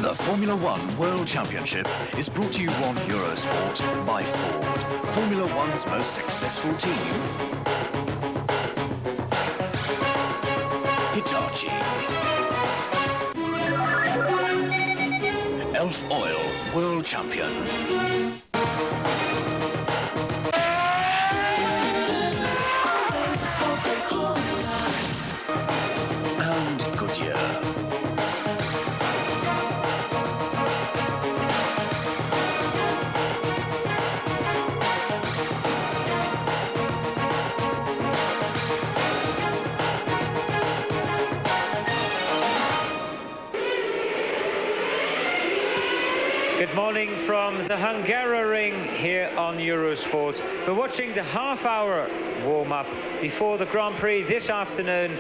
The Formula One World Championship is brought to you on Eurosport by Ford, Formula One's most successful team. Hitachi. Elf Oil, World Champion. And Goodyear. Good morning from the Hungarian here on Eurosport. We're watching the half-hour warm-up before the Grand Prix this afternoon,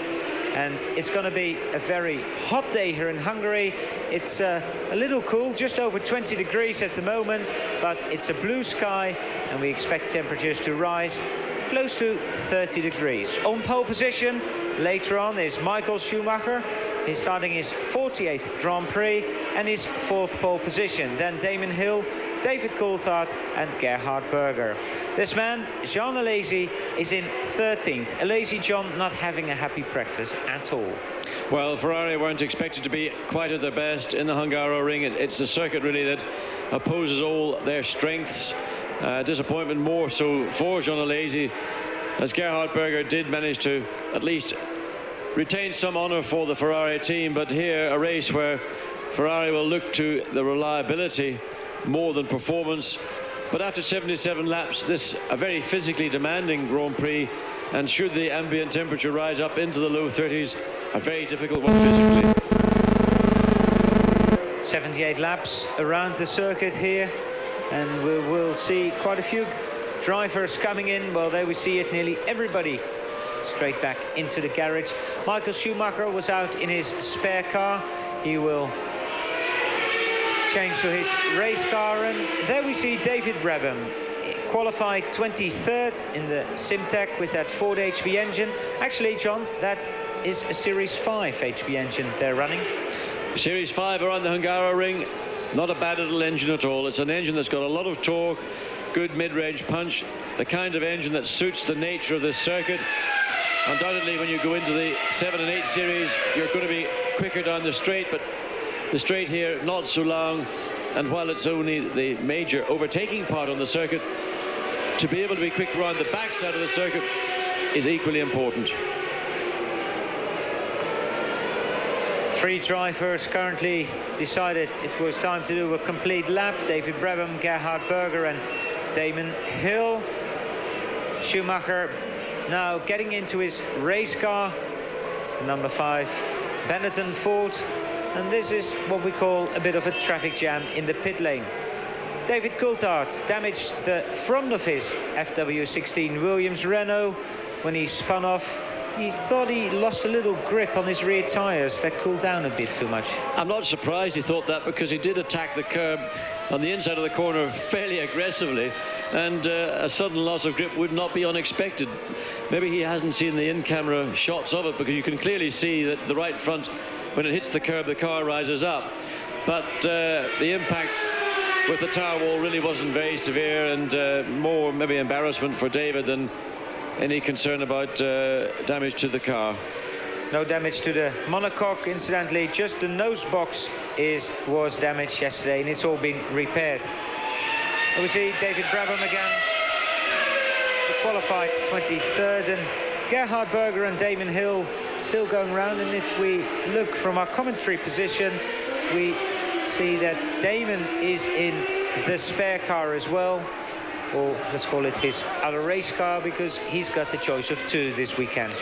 and it's going to be a very hot day here in Hungary. It's a little cool, just over 20 degrees at the moment, but it's a blue sky, and we expect temperatures to rise close to 30 degrees. On pole position later on is Michael Schumacher. He's starting his 48th Grand Prix and his 4th pole position. Then Damon Hill, David Coulthard and Gerhard Berger. This man, Jean Alesi, is in 13th. Alesi, John, not having a happy practice at all. Well, Ferrari weren't expected to be quite at their best in the Hungaroring. It's the circuit really that opposes all their strengths. Disappointment more so for Jean Alesi, as Gerhard Berger did manage to at least retain some honour for the Ferrari team, but here a race where Ferrari will look to the reliability more than performance. But after 77 laps, this a very physically demanding Grand Prix, and should the ambient temperature rise up into the low 30s, a very difficult one physically. 78 laps around the circuit here, and we will see quite a few drivers coming in. Well, there we see it, nearly everybody straight back into the garage. Michael Schumacher was out in his spare car. He will change to his race car, and there we see David Brabham, qualified 23rd in the Simtech with that Ford HB engine. Actually, John, that is a Series 5 HB engine they're running. Series 5 are on the Hungaroring. Not a bad little engine at all. It's an engine that's got a lot of torque, good mid-range punch, the kind of engine that suits the nature of this circuit. Undoubtedly, when you go into the 7 and 8 series, you're going to be quicker down the straight, but the straight here, not so long. And while it's only the major overtaking part on the circuit, to be able to be quick around the backside of the circuit is equally important. 3 drivers currently decided it was time to do a complete lap. David Brabham, Gerhard Berger and Damon Hill. Schumacher now getting into his race car, number 5, Benetton Ford, and this is what we call a bit of a traffic jam in the pit lane. David Coulthard damaged the front of his FW16 Williams Renault when he spun off. He thought he lost a little grip on his rear tyres. That cooled down a bit too much. I'm not surprised he thought that, because he did attack the curb on the inside of the corner fairly aggressively, and a sudden loss of grip would not be unexpected. Maybe he hasn't seen the in-camera shots of it, because you can clearly see that the right front, when it hits the curb, the car rises up. But the impact with the tower wall really wasn't very severe, and more maybe embarrassment for David than any concern about damage to the car. No damage to the monocoque, incidentally. Just the nose box was damaged yesterday, and it's all been repaired. And we see David Brabham again, the qualified 23rd, and Gerhard Berger and Damon Hill still going round. And if we look from our commentary position, we see that Damon is in the spare car as well, or let's call it his other race car, because he's got the choice of 2 this weekend.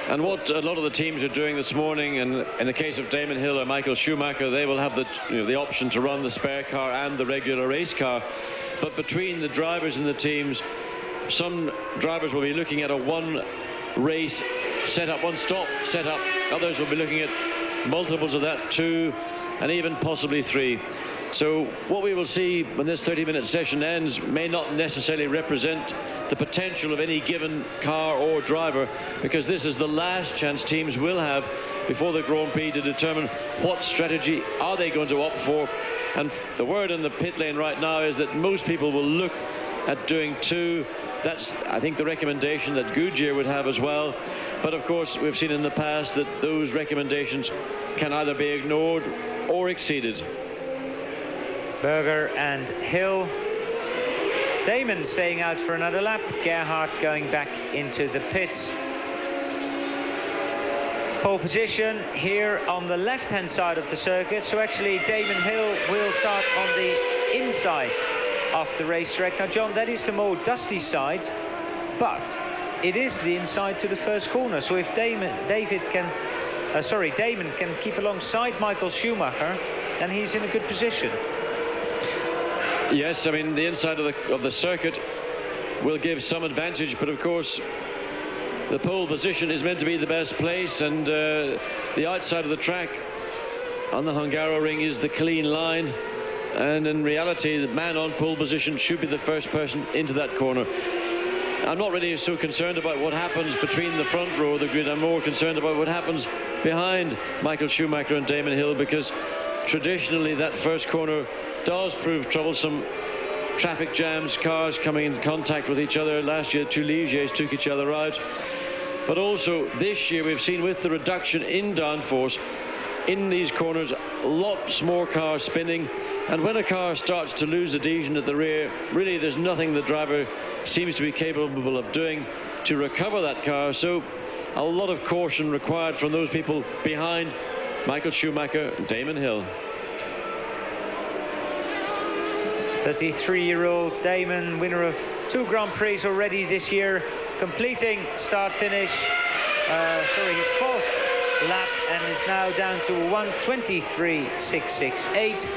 And what a lot of the teams are doing this morning, and in the case of Damon Hill or Michael Schumacher, they will have the option to run the spare car and the regular race car. But between the drivers and the teams, some drivers will be looking at a one race setup, one stop setup. Others will be looking at multiples of that, 2 and even possibly 3. So what we will see when this 30-minute session ends may not necessarily represent the potential of any given car or driver, because this is the last chance teams will have before the Grand Prix to determine what strategy are they going to opt for. And the word in the pit lane right now is that most people will look at doing 2. That's, I think, the recommendation that Goodyear would have as well. But of course, we've seen in the past that those recommendations can either be ignored or exceeded. Berger and Hill. Damon staying out for another lap. Gerhardt going back into the pits. Pole position here on the left-hand side of the circuit. So actually, Damon Hill will start on the inside of the racetrack. Now, John, that is the more dusty side, but it is the inside to the first corner. So if Damon can keep alongside Michael Schumacher, then he's in a good position. Yes, I mean, the inside of the circuit will give some advantage, but of course the pole position is meant to be the best place, and the outside of the track on the Hungaroring is the clean line, and in reality the man on pole position should be the first person into that corner. I'm not really so concerned about what happens between the front row of the grid. I'm more concerned about what happens behind Michael Schumacher and Damon Hill, because traditionally that first corner does prove troublesome. Traffic jams, cars coming in contact with each other. Last year, 2 Ligiers took each other out. But also this year, we've seen with the reduction in downforce in these corners, lots more cars spinning. And when a car starts to lose adhesion at the rear, really there's nothing the driver seems to be capable of doing to recover that car. So a lot of caution required from those people behind Michael Schumacher and Damon Hill. 33-year-old Damon, winner of 2 Grand Prix already this year, completing start-finish, his 4th lap, and is now down to 1:23.668,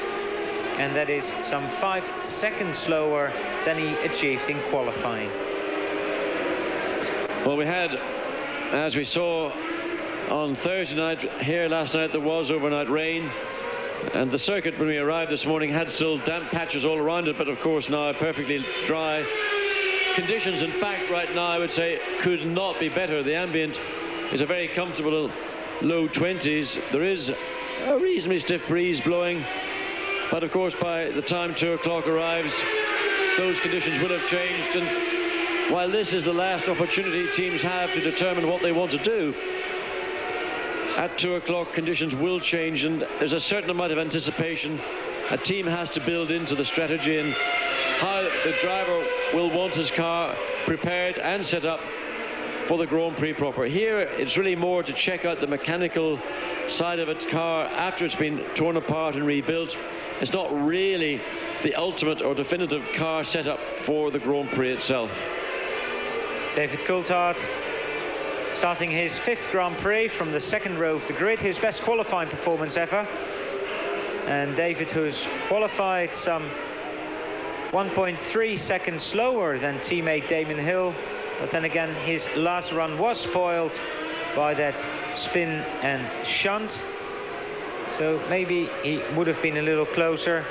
and that is some 5 seconds slower than he achieved in qualifying. Well, we had, as we saw on Thursday night, here last night there was overnight rain. And the circuit, when we arrived this morning, had still damp patches all around it, but of course now perfectly dry conditions. In fact, right now I would say could not be better. The ambient is a very comfortable low 20s. There is a reasonably stiff breeze blowing, but of course by the time 2 o'clock arrives, those conditions will have changed. And while this is the last opportunity teams have to determine what they want to do, at 2 o'clock conditions will change, and there's a certain amount of anticipation a team has to build into the strategy and how the driver will want his car prepared and set up for the Grand Prix proper. Here it's really more to check out the mechanical side of a car after it's been torn apart and rebuilt. It's not really the ultimate or definitive car setup for the Grand Prix itself. David Coulthard starting his 5th Grand Prix from the 2nd row of the grid, his best qualifying performance ever. And David, who's qualified some 1.3 seconds slower than teammate Damon Hill, but then again his last run was spoiled by that spin and shunt, so maybe he would have been a little closer.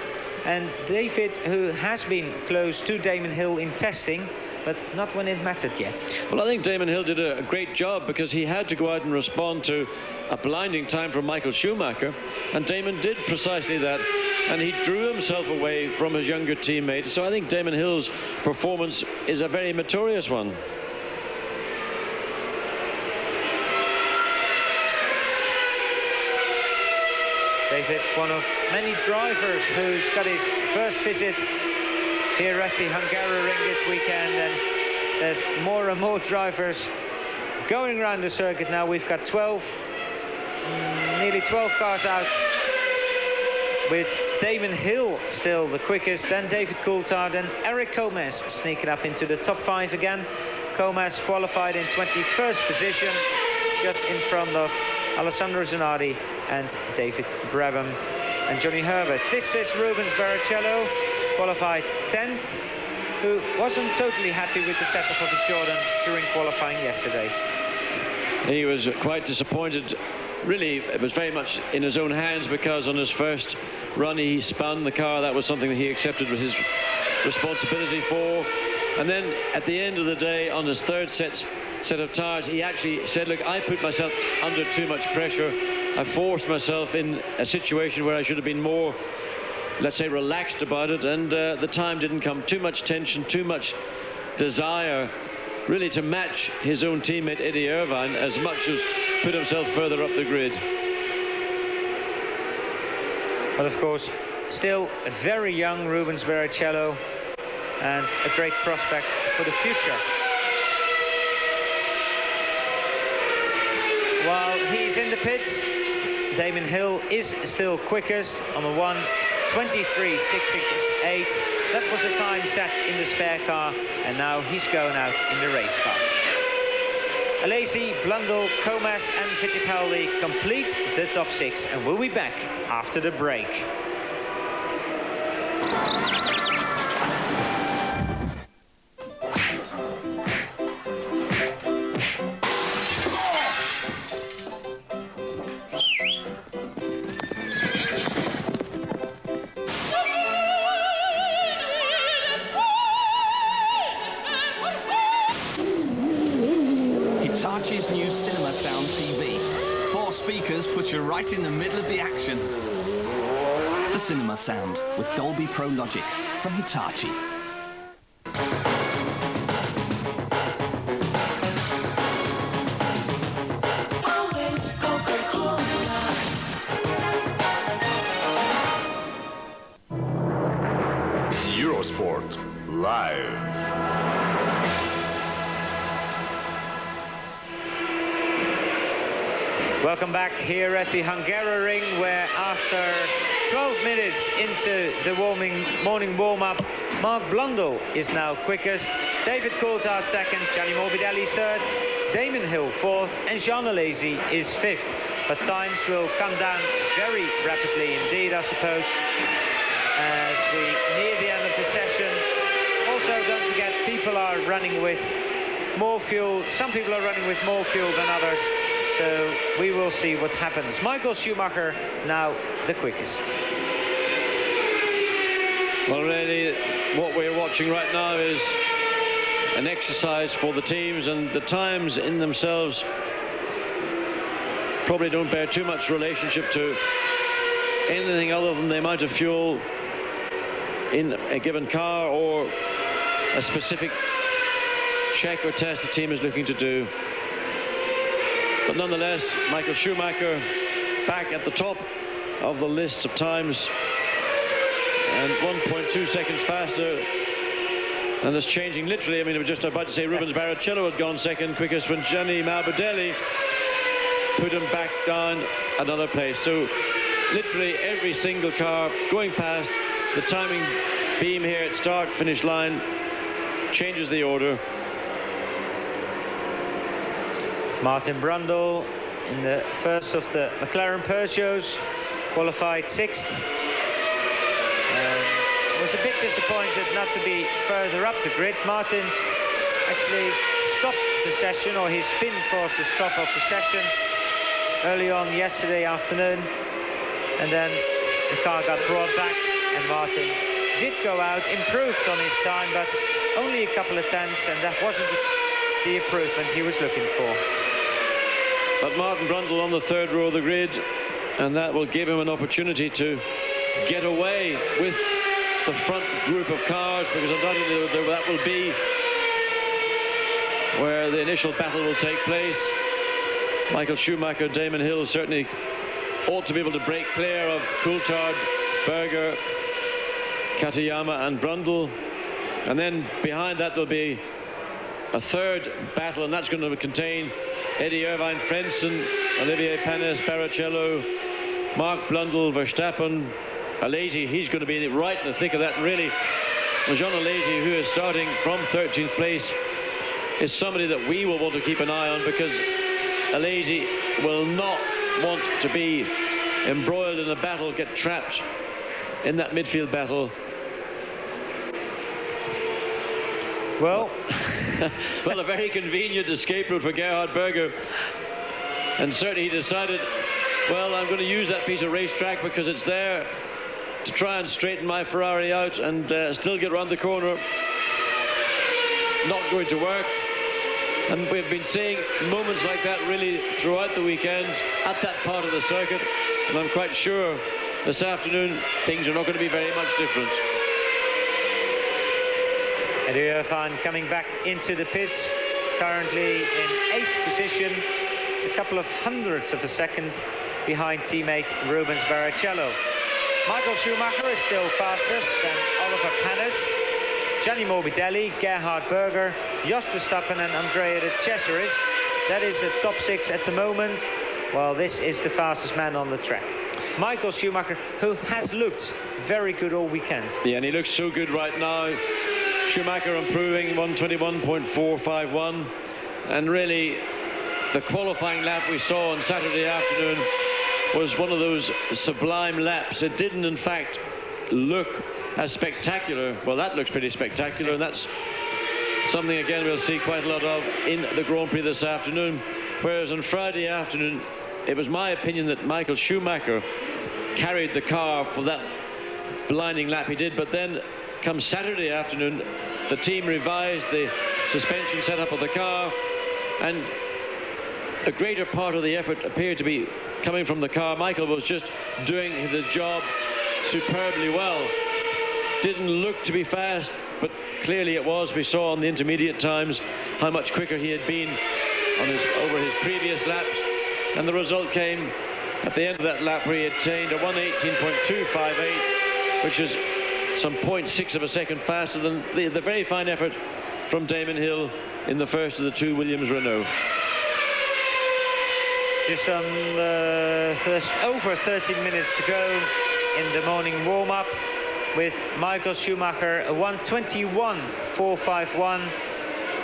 And David, who has been close to Damon Hill in testing, but not when it mattered yet. Well, I think Damon Hill did a great job, because he had to go out and respond to a blinding time from Michael Schumacher, and Damon did precisely that, and he drew himself away from his younger teammate. So I think Damon Hill's performance is a very meritorious one. David, one of many drivers who's got his first visit here at the Hungaroring this weekend, and there's more and more drivers going around the circuit now. We've got nearly 12 cars out, with Damon Hill still the quickest, then David Coulthard and Eric Gomez sneaking up into the top 5 again. Gomez qualified in 21st position, just in front of Alessandro Zanardi and David Brabham and Johnny Herbert. This is Rubens Barrichello, qualified 10th, who wasn't totally happy with the setup of his Jordan during qualifying yesterday. He was quite disappointed. Really, it was very much in his own hands, because on his first run he spun the car. That was something that he accepted with his responsibility for. And then at the end of the day, on his 3rd set of tyres, he actually said, look, I put myself under too much pressure. I forced myself in a situation where I should have been more, let's say, relaxed about it, and the time didn't come. Too much tension, too much desire really to match his own teammate Eddie Irvine as much as put himself further up the grid. But of course, still a very young Rubens Barrichello, and a great prospect for the future. While he's in the pits, Damon Hill is still quickest on the 1:23.668. That was the time set in the spare car, and now he's going out in the race car. Alesi, Blundell, Comas and Fittipaldi complete the top 6, and we'll be back after the break. Hitachi's new Cinema Sound TV. 4 speakers put you right in the middle of the action. The Cinema Sound with Dolby Pro Logic from Hitachi. Eurosport Live. Welcome back here at the Hungaroring, where after 12 minutes into the morning warm-up, Mark Blundell is now quickest, David Coulthard second, Gianni Morbidelli third, Damon Hill fourth, and Jean Alesi is fifth. But times will come down very rapidly indeed, I suppose, as we near the end of the session. Also, don't forget, people are running with more fuel. Some people are running with more fuel than others. So we will see what happens. Michael Schumacher now the quickest. Well, really, what we're watching right now is an exercise for the teams, and the times in themselves probably don't bear too much relationship to anything other than the amount of fuel in a given car or a specific check or test the team is looking to do. But nonetheless, Michael Schumacher back at the top of the list of times, and 1.2 seconds faster. And it's changing literally. I mean, I was just about to say Rubens Barrichello had gone second quickest when Gianni Morbidelli put him back down another place. So literally every single car going past the timing beam here at start finish line changes the order. Martin Brundle in the first of the McLaren Peugeots, qualified sixth, and was a bit disappointed not to be further up the grid. Martin actually stopped the session, or his spin caused the stop of the session early on yesterday afternoon, and then the car got brought back and Martin did go out, improved on his time, but only a couple of tenths, and that wasn't the improvement he was looking for. But Martin Brundle on the third row of the grid, and that will give him an opportunity to get away with the front group of cars, because undoubtedly that will be where the initial battle will take place. Michael Schumacher, Damon Hill certainly ought to be able to break clear of Coulthard, Berger, Katayama and Brundle, and then behind that there'll be a third battle, and that's going to contain Eddie Irvine, Frentzen, Olivier Panis, Barrichello, Mark Blundell, Verstappen, Alesi. He's going to be right in the thick of that. And really, Jean Alesi, who is starting from 13th place, is somebody that we will want to keep an eye on, because Alesi will not want to be embroiled in a battle, get trapped in that midfield battle. Well, well, a very convenient escape route for Gerhard Berger, and certainly he decided, well, I'm going to use that piece of racetrack because it's there to try and straighten my Ferrari out and still get around the corner. Not going to work. And we've been seeing moments like that really throughout the weekend at that part of the circuit. And I'm quite sure this afternoon things are not going to be very much different. Eddie Irfan coming back into the pits, currently in 8th position, a couple of hundredths of a second behind teammate Rubens Barrichello. Michael Schumacher is still fastest than Oliver Panis, Gianni Morbidelli, Gerhard Berger, Jos Verstappen and Andrea de Cesaris. That is the top 6 at the moment. Well, this is the fastest man on the track. Michael Schumacher, who has looked very good all weekend. Yeah, and he looks so good right now. Schumacher improving 121.451, and really the qualifying lap we saw on Saturday afternoon was one of those sublime laps. It didn't in fact look as spectacular. Well, that looks pretty spectacular, and that's something again we'll see quite a lot of in the Grand Prix this afternoon. Whereas on Friday afternoon it was my opinion that Michael Schumacher carried the car for that blinding lap he did, but then come Saturday afternoon the team revised the suspension setup of the car, and a greater part of the effort appeared to be coming from the car. Michael was just doing the job superbly well. Didn't look to be fast, but clearly it was. We saw on the intermediate times how much quicker he had been on over his previous laps, and the result came at the end of that lap where he attained a 1:18.258, which is some 0.6 of a second faster than the very fine effort from Damon Hill in the first of the two Williams Renault. Just on first over 13 minutes to go in the morning warm-up, with Michael Schumacher a 1:21.451,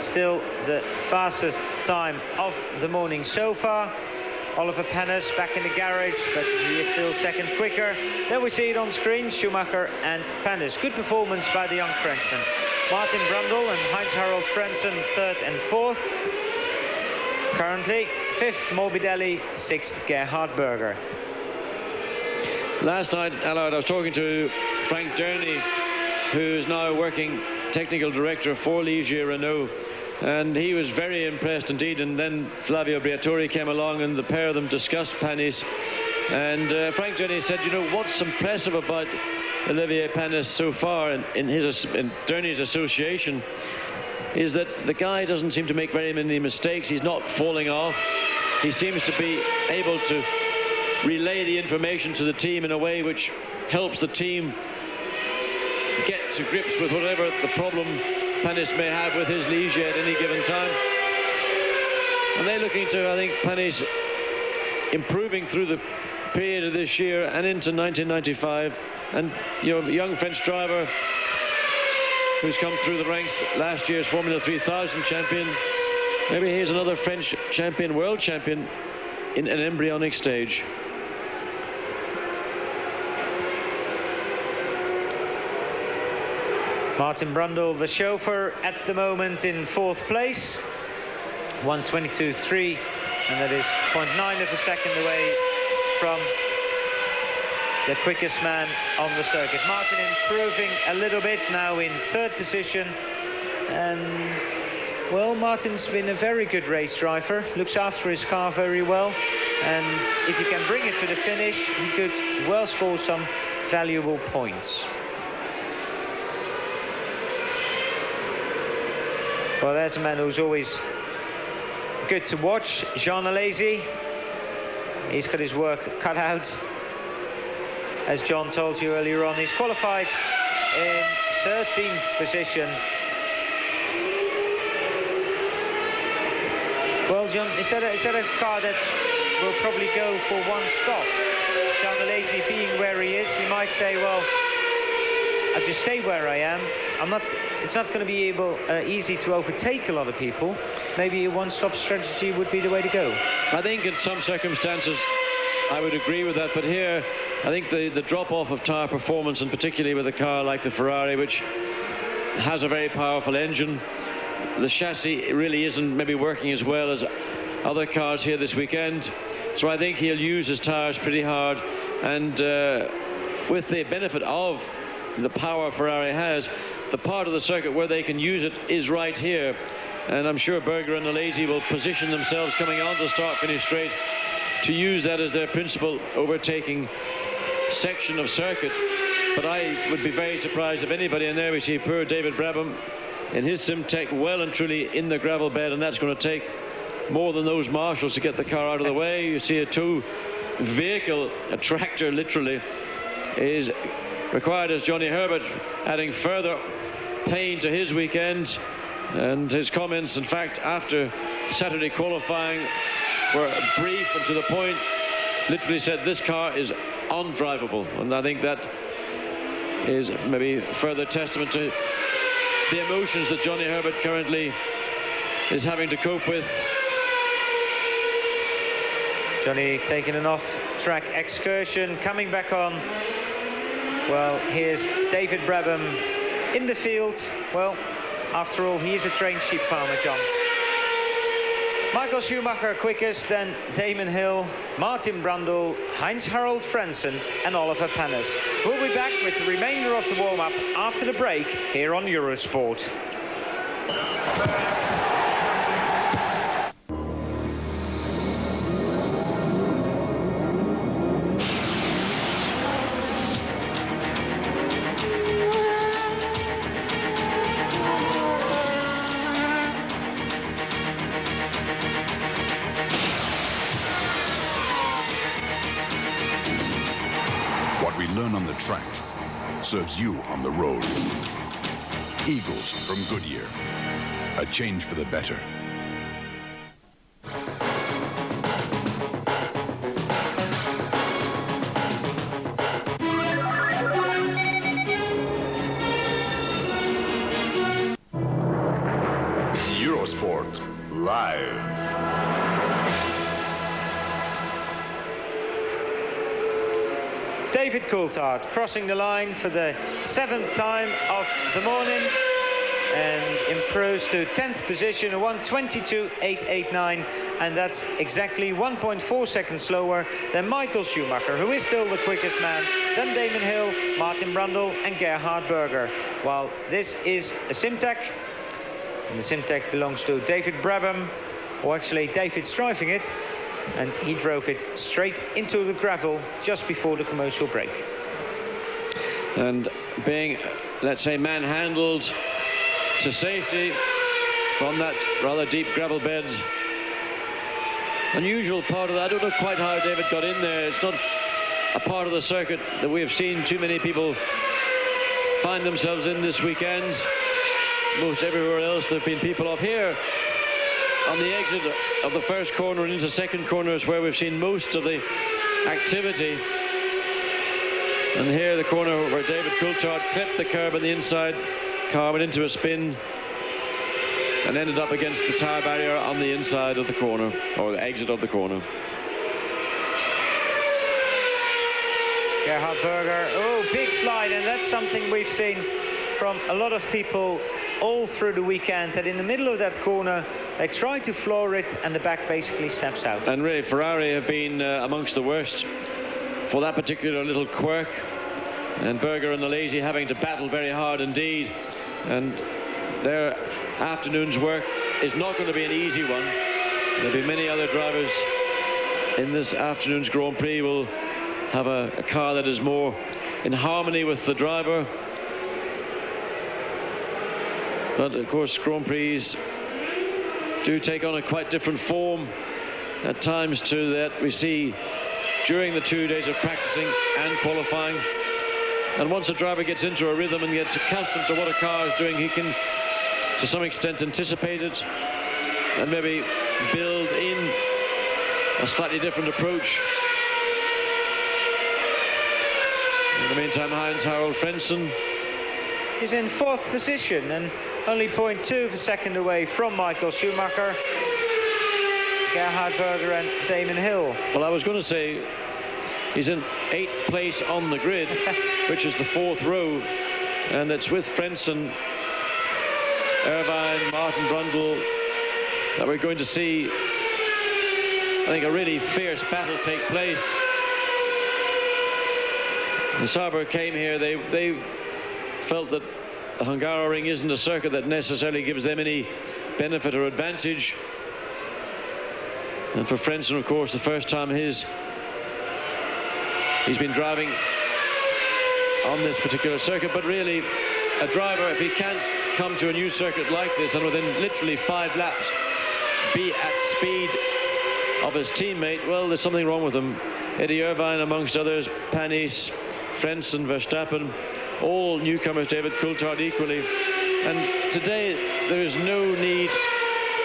still the fastest time of the morning so far. Oliver Panis back in the garage, but he is still second quicker. Then we see it on screen, Schumacher and Panis. Good performance by the young Frenchman. Martin Brundle and Heinz-Harald Frentzen third and fourth. Currently 5th Morbidelli, 6th Gerhard Berger. Last night, Allard, I was talking to Frank Durney, who is now working technical director for Ligier Renault, and he was very impressed indeed. And then Flavio Briatore came along and the pair of them discussed Panis, and Frank Durney said, you know, what's impressive about Olivier Panis so far in Durney's association is that the guy doesn't seem to make very many mistakes. He's not falling off. He seems to be able to relay the information to the team in a way which helps the team get to grips with whatever the problem Panis may have with his Ligier at any given time. And they're looking to, I think, Panis improving through the period of this year and into 1995. And your young French driver who's come through the ranks, last year's Formula 3000 champion, maybe here's another French champion, world champion in an embryonic stage. Martin Brundle, the chauffeur, at the moment in 4th place, 1:22.3, and that is 0.9 of a second away from the quickest man on the circuit. Martin improving a little bit, now in 3rd position, and well, Martin's been a very good race driver, looks after his car very well, and if he can bring it to the finish, he could well score some valuable points. Well, there's a man who's always good to watch, Jean Alesi. He's got his work cut out. As John told you earlier on, he's qualified in 13th position. Well, John, is that a car that will probably go for one stop? Jean Alesi being where he is, he might say, well, I'll just stay where I am. It's not going to be easy to overtake a lot of people. Maybe a one-stop strategy would be the way to go. I think in some circumstances I would agree with that, but here I think the drop-off of tyre performance, and particularly with a car like the Ferrari, which has a very powerful engine, the chassis really isn't maybe working as well as other cars here this weekend. So I think he'll use his tyres pretty hard, and with the benefit of the power Ferrari has, the part of the circuit where they can use it is right here. And I'm sure Berger and Alesi will position themselves coming on to start-finish straight to use that as their principal overtaking section of circuit. But I would be very surprised if anybody in there. We see poor David Brabham in his Simtech well and truly in the gravel bed, and that's going to take more than those marshals to get the car out of the way. You see a two-vehicle, a tractor literally, is required as Johnny Herbert, adding further pain to his weekend. And his comments, in fact, after Saturday qualifying were brief and to the point. Literally said this car is undrivable, and I think that is maybe further testament to the emotions that Johnny Herbert currently is having to cope with. Johnny taking an off-track excursion, coming back on. Well, here's David Brabham in the field. Well, after all, he is a trained sheep farmer, John. Michael Schumacher quickest, then Damon Hill, Martin Brundle, Heinz-Harald Frentzen and Oliver Panis. We'll be back with the remainder of the warm-up after the break here on Eurosport. What we learn on the track serves you on the road. Eagles from Goodyear. A change for the better. Eurosport Live. David Coulthard crossing the line for the 7th time of the morning and improves to 10th position, a 1:22.889, and that's exactly 1.4 seconds slower than Michael Schumacher, who is still the quickest man, then Damon Hill, Martin Brundle and Gerhard Berger. While this is a Simtech, and the Simtech belongs to David Brabham, or actually David's driving it, and he drove it straight into the gravel just before the commercial break. And being, let's say, manhandled to safety from that rather deep gravel bed. Unusual part of that. I don't know quite how David got in there. It's not a part of the circuit that we have seen too many people find themselves in this weekend. Most everywhere else there have been people off here. On the exit of the first corner and into second corner is where we've seen most of the activity. And here the corner where David Coulthard clipped the curb on the inside, car went into a spin and ended up against the tire barrier on the inside of the corner, or the exit of the corner. Gerhard Berger, oh, big slide, and that's something we've seen from a lot of people all through the weekend, that in the middle of that corner they try to floor it and the back basically steps out. And really Ferrari have been amongst the worst for that particular little quirk, and Berger and Alesi having to battle very hard indeed, and their afternoon's work is not going to be an easy one. There'll be many other drivers in this afternoon's Grand Prix will have a car that is more in harmony with the driver. But of course Grand Prix do take on a quite different form at times to that we see during the 2 days of practicing and qualifying. And once a driver gets into a rhythm and gets accustomed to what a car is doing, he can to some extent anticipate it and maybe build in a slightly different approach. In the meantime, Heinz-Harald Frentzen is in 4th position and only 0.2 of a second away from Michael Schumacher, Gerhard Berger and Damon Hill. Well, I was going to say he's in 8th place on the grid, which is the 4th row, and it's with Frentzen, Irvine, Martin Brundle that we're going to see, I think, a really fierce battle take place. The Sauber came here, they felt that the Hungaroring isn't a circuit that necessarily gives them any benefit or advantage. And for Frentzen, of course, the first time he's been driving on this particular circuit. But really, a driver, if he can't come to a new circuit like this and within literally 5 laps be at speed of his teammate, well, there's something wrong with him. Eddie Irvine amongst others, Panis, Frentzen, Verstappen, all newcomers, David Coulthard equally. And today there is no need,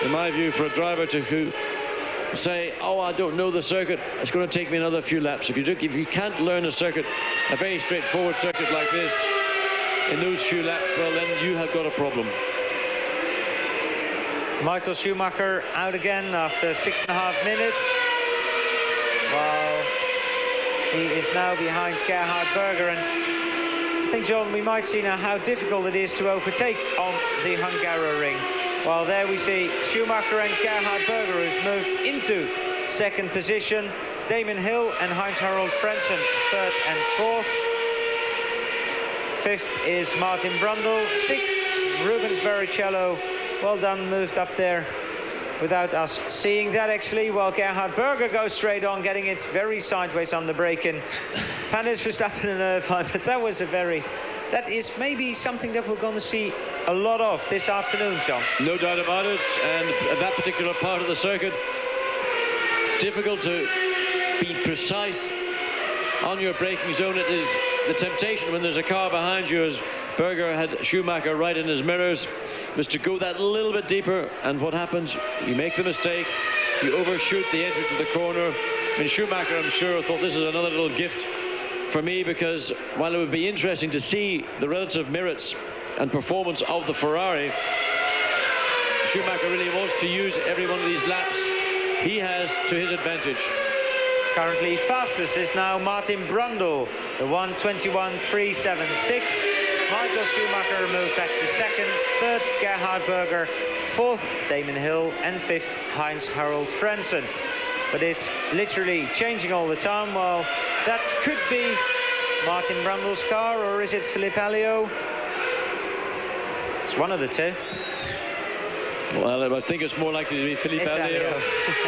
in my view, for a driver to say, oh, I don't know the circuit, it's going to take me another few laps. If you can't learn a circuit, a very straightforward circuit like this, in those few laps, well, then you have got a problem. Michael Schumacher out again after 6.5 minutes, while he is now behind Gerhard Berger. And I think, John, we might see now how difficult it is to overtake on the Hungaroring. While there we see Schumacher and Gerhard Berger, who's moved into second position. Damon Hill and Heinz-Harald Frentzen, third and fourth. Fifth is Martin Brundle. Sixth, Rubens Barrichello. Well done, moved up there without us seeing that, actually, while Gerhard Berger goes straight on, getting it very sideways on the braking. Panis, Verstappen and Irvine, but that is maybe something that we're going to see a lot of this afternoon, John. No doubt about it. And at that particular part of the circuit, difficult to be precise on your braking zone. It is the temptation when there's a car behind you, as Berger had Schumacher right in his mirrors, was to go that little bit deeper. And what happens? You make the mistake, you overshoot the entry to the corner. I mean, Schumacher, I'm sure, thought this is another little gift for me, because while it would be interesting to see the relative merits and performance of the Ferrari, Schumacher really wants to use every one of these laps he has to his advantage. Currently fastest is now Martin Brundle, the 1:21.376. Michael Schumacher moved back to second, third Gerhard Berger, fourth Damon Hill, and fifth Heinz-Harald Frentzen. But it's literally changing all the time. Well, that could be Martin Brundle's car, or is it Philippe Alliot? It's one of the two. Well, I think it's more likely to be Philippe Alliot,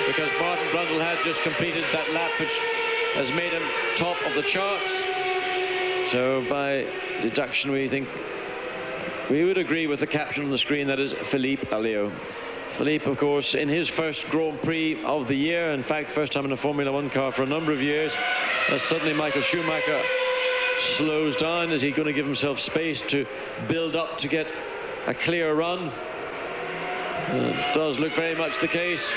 because Martin Brundle had just completed that lap, which has made him top of the charts. So by deduction, we would agree with the caption on the screen, that is Philippe Alliot. Philippe, of course, in his first Grand Prix of the year, in fact, first time in a Formula One car for a number of years, as suddenly Michael Schumacher slows down. Is he going to give himself space to build up to get a clear run? It does look very much the case.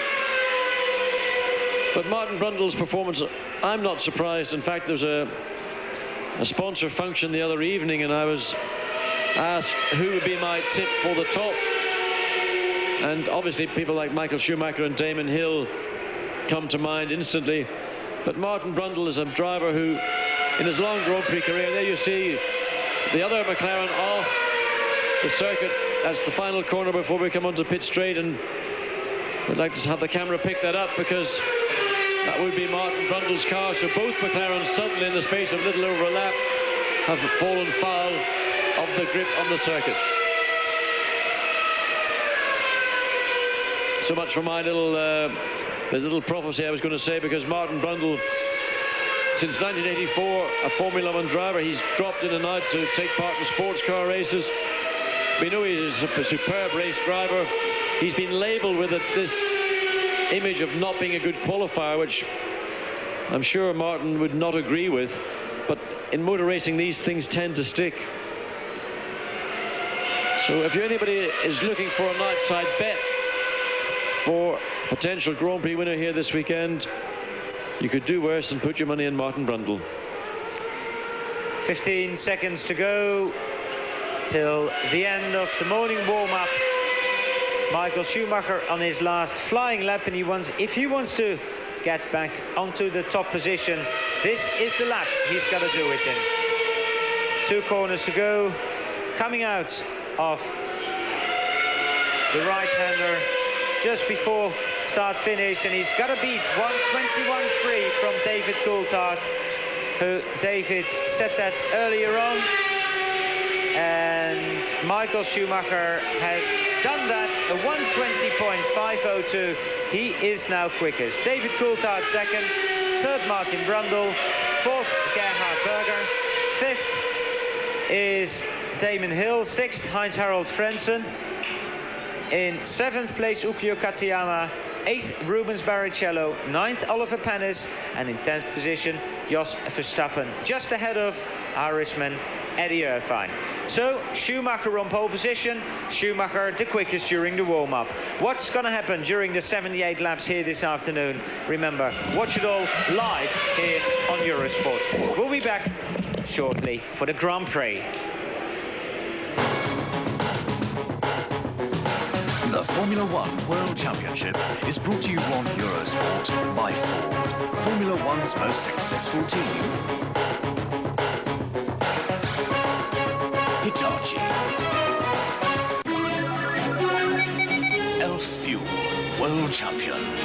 But Martin Brundle's performance, I'm not surprised. In fact, there was a sponsor function the other evening, and I was asked who would be my tip for the top. And obviously people like Michael Schumacher and Damon Hill come to mind instantly. But Martin Brundle is a driver who, in his long Grand Prix career, there you see the other McLaren off the circuit. That's the final corner before we come onto pit straight, and I'd like to have the camera pick that up, because that would be Martin Brundle's car. So both McLarens suddenly, in the space of a little over a lap, have fallen foul of the grip on the circuit. So much for my little prophecy I was going to say, because Martin Brundle, since 1984, a Formula One driver, he's dropped in and out to take part in sports car races. We know he's a superb race driver. He's been labelled with this image of not being a good qualifier, which I'm sure Martin would not agree with. But in motor racing, these things tend to stick. So if anybody is looking for an outside bet for potential Grand Prix winner here this weekend, you could do worse than put your money in Martin Brundle. 15 seconds to go till the end of the morning warm-up. Michael Schumacher on his last flying lap, and if he wants to get back onto the top position, this is the lap he's got to do it in. 2 corners to go, coming out of the right-hander just before start-finish, and he's got to beat 1:21.3 from David Coulthard, who David said that earlier on. and Michael Schumacher has done that, a 1:20.502. He is now quickest. David Coulthard second, third Martin Brundle, fourth Gerhard Berger, fifth is Damon Hill, sixth Heinz-Harald Frentzen, in seventh place Ukyo Katayama, eighth Rubens Barrichello, ninth Oliver Panis, and in 10th position Jos Verstappen, just ahead of Irishman Eddie Irvine. So Schumacher on pole position, Schumacher the quickest during the warm-up. What's going to happen during the 78 laps here this afternoon? Remember, watch it all live here on Eurosport. We'll be back shortly for the Grand Prix. The Formula One World Championship is brought to you on Eurosport by Ford, Formula One's most successful team. Hitachi. Elf Fuel, World Champion.